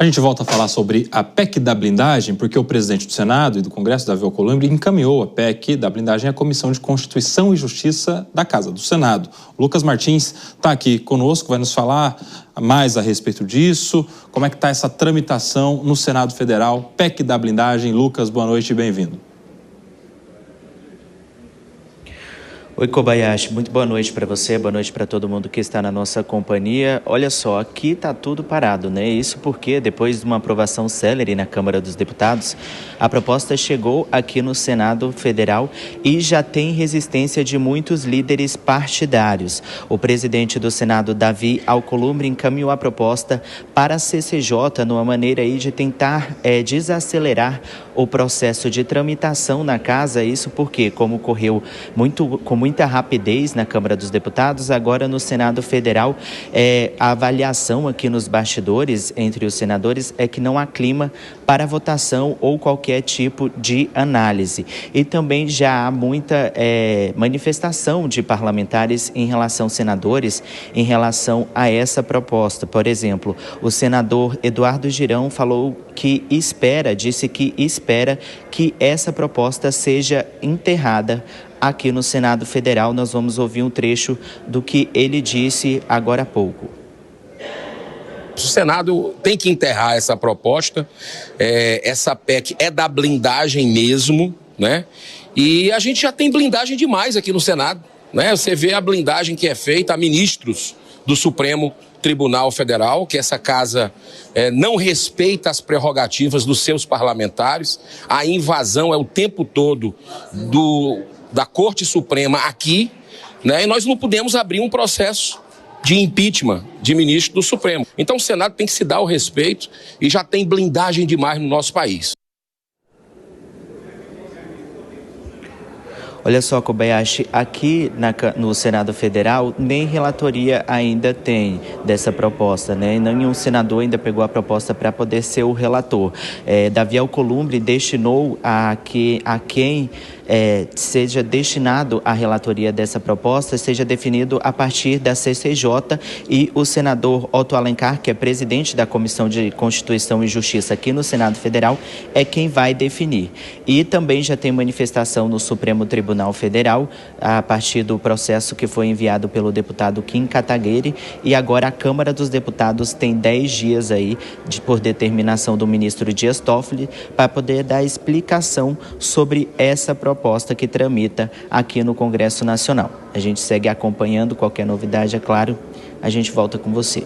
A gente volta a falar sobre a PEC da blindagem, porque o presidente do Senado e do Congresso, Davi Alcolumbre, encaminhou a PEC da blindagem à Comissão de Constituição e Justiça da Casa do Senado. O Lucas Martins está aqui conosco, vai nos falar mais a respeito disso. Como é que está essa tramitação no Senado Federal? PEC da blindagem. Lucas, boa noite e bem-vindo. Oi, Kobayashi, muito boa noite para você, boa noite para todo mundo que está na nossa companhia. Olha só, aqui está tudo parado, né? Isso porque depois de uma aprovação célere na Câmara dos Deputados, a proposta chegou aqui no Senado Federal e já tem resistência de muitos líderes partidários. O presidente do Senado, Davi Alcolumbre, encaminhou a proposta para a CCJ numa maneira aí de tentar desacelerar o processo de tramitação na casa. Isso porque, como ocorreu com muita rapidez na Câmara dos Deputados, agora no Senado Federal, a avaliação aqui nos bastidores entre os senadores é que não há clima para votação ou qualquer tipo de análise. E também já há muita manifestação de parlamentares em relação, senadores, em relação a essa proposta. Por exemplo, o senador Eduardo Girão falou que disse que espera que essa proposta seja enterrada aqui no Senado Federal. Nós vamos ouvir um trecho do que ele disse agora há pouco. O Senado tem que enterrar essa proposta, essa PEC é da blindagem mesmo, né? E a gente já tem blindagem demais aqui no Senado, né? Você vê a blindagem que é feita a ministros do Supremo Tribunal Federal, que essa casa não respeita as prerrogativas dos seus parlamentares, a invasão é o tempo todo da Corte Suprema aqui, né? E nós não podemos abrir um processo de impeachment de ministro do Supremo. Então o Senado tem que se dar o respeito e já tem blindagem demais no nosso país. Olha só, Kobayashi, aqui no Senado Federal, nem relatoria ainda tem dessa proposta, né? Nenhum senador ainda pegou a proposta para poder ser o relator. Davi Alcolumbre destinou a quem seja destinado à relatoria dessa proposta, seja definido a partir da CCJ, e o senador Otto Alencar, que é presidente da Comissão de Constituição e Justiça aqui no Senado Federal, é quem vai definir. E também já tem manifestação no Supremo Tribunal Federal, a partir do processo que foi enviado pelo deputado Kim Kataguiri, e agora a Câmara dos Deputados tem 10 dias aí, por determinação do ministro Dias Toffoli, para poder dar explicação sobre essa proposta que tramita aqui no Congresso Nacional. A gente segue acompanhando, qualquer novidade, é claro, a gente volta com você.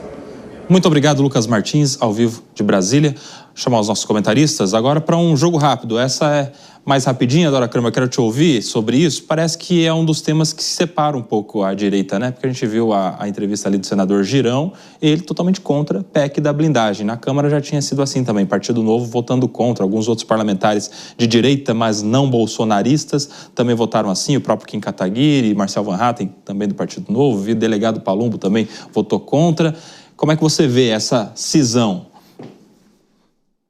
Muito obrigado, Lucas Martins, ao vivo de Brasília. Vou chamar os nossos comentaristas agora para um jogo rápido. Essa é mais rapidinha, Dora Kramer, eu quero te ouvir sobre isso. Parece que é um dos temas que se separa um pouco à direita, né? Porque a gente viu a entrevista ali do senador Girão, ele totalmente contra a PEC da blindagem. Na Câmara já tinha sido assim também, Partido Novo votando contra, alguns outros parlamentares de direita, mas não bolsonaristas, também votaram assim, o próprio Kim Kataguiri, Marcel Van Hatten, também do Partido Novo, o delegado Palumbo também votou contra. Como é que você vê essa cisão?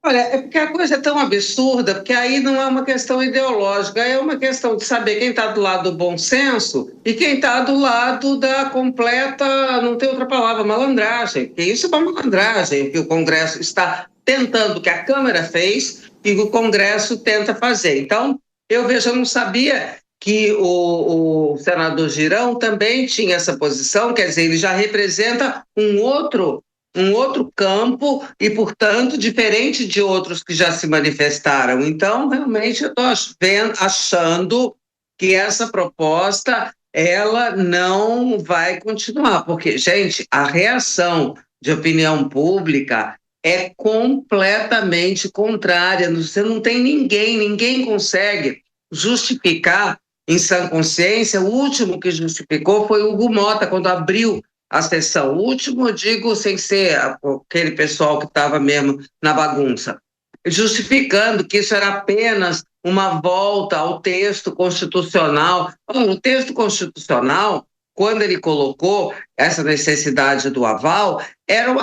Olha, é porque a coisa é tão absurda, porque aí não é uma questão ideológica, é uma questão de saber quem está do lado do bom senso e quem está do lado da completa, não tem outra palavra, malandragem. Porque isso é uma malandragem que o Congresso está tentando, que a Câmara fez e o Congresso tenta fazer. Então, eu não sabia que o senador Girão também tinha essa posição, quer dizer, ele já representa um outro campo e, portanto, diferente de outros que já se manifestaram. Então, realmente, eu estou achando que essa proposta ela não vai continuar, porque, gente, a reação de opinião pública é completamente contrária. Você não tem ninguém consegue justificar em sã consciência. O último que justificou foi o Hugo Mota, quando abriu a sessão. O último, eu digo, sem ser aquele pessoal que estava mesmo na bagunça, justificando que isso era apenas uma volta ao texto constitucional. O texto constitucional, quando ele colocou essa necessidade do aval,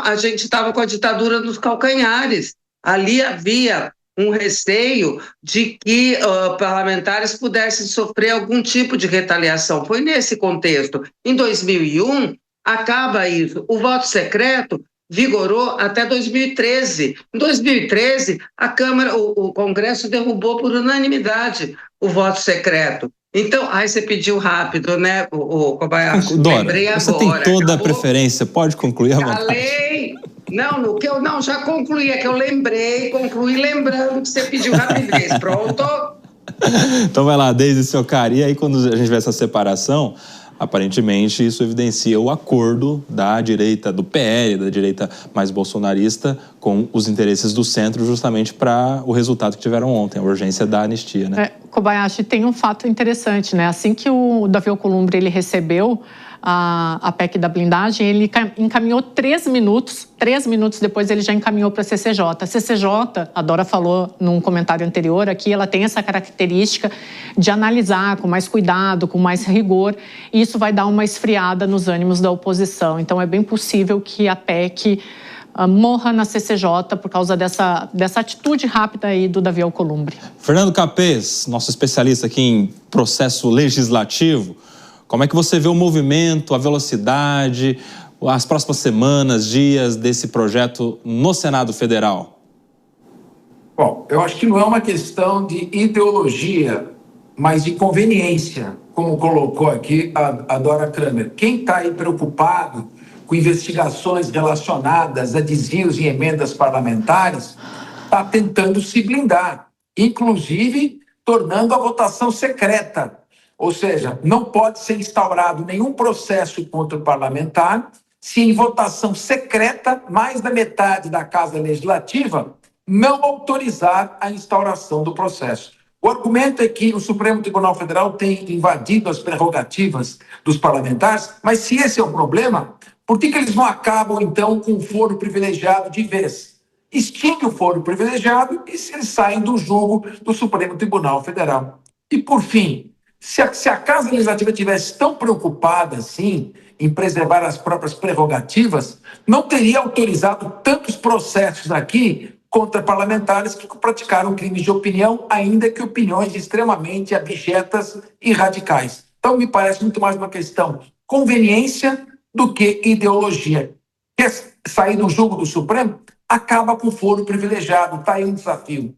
a gente estava com a ditadura nos calcanhares. Ali havia um receio de que parlamentares pudessem sofrer algum tipo de retaliação. Foi nesse contexto. Em 2001, acaba isso. O voto secreto vigorou até 2013. Em 2013, a Câmara, o Congresso derrubou por unanimidade o voto secreto. Então, aí você pediu rápido, né, o Kobayashi? Dora, lembrei agora. você tem toda Acabou. A preferência, pode concluir à vontade. Falei. Não, já concluí, é que eu concluí lembrando que você pediu rapidez. Pronto? Então vai lá, Deise, seu cara. E aí, quando a gente vê essa separação, aparentemente isso evidencia o acordo da direita, do PL, da direita mais bolsonarista, com os interesses do centro, justamente para o resultado que tiveram ontem, a urgência da anistia, né? Kobayashi, tem um fato interessante, né? Assim que o Davi Alcolumbre ele recebeu a PEC da blindagem, ele encaminhou 3 minutos depois ele já encaminhou para a CCJ. A CCJ, a Dora falou num comentário anterior aqui, ela tem essa característica de analisar com mais cuidado, com mais rigor, e isso vai dar uma esfriada nos ânimos da oposição. Então é bem possível que a PEC morra na CCJ por causa dessa atitude rápida aí do Davi Alcolumbre. Fernando Capês, nosso especialista aqui em processo legislativo, como é que você vê o movimento, a velocidade, as próximas semanas, dias desse projeto no Senado Federal? Bom, eu acho que não é uma questão de ideologia, mas de conveniência, como colocou aqui a Dora Kramer. Quem está aí preocupado com investigações relacionadas a desvios em emendas parlamentares está tentando se blindar, inclusive tornando a votação secreta. Ou seja, não pode ser instaurado nenhum processo contra o parlamentar se em votação secreta mais da metade da Casa Legislativa não autorizar a instauração do processo. O argumento é que o Supremo Tribunal Federal tem invadido as prerrogativas dos parlamentares, mas se esse é o problema, por que eles não acabam, então, com o foro privilegiado de vez? Extingue o foro privilegiado e eles saem do julgo do Supremo Tribunal Federal. E, por fim, se a Casa Legislativa estivesse tão preocupada assim em preservar as próprias prerrogativas, não teria autorizado tantos processos aqui contra parlamentares que praticaram crimes de opinião, ainda que opiniões extremamente abjetas e radicais. Então, me parece muito mais uma questão de conveniência do que ideologia. Quer sair do julgo do Supremo? Acaba com o foro privilegiado, está aí um desafio.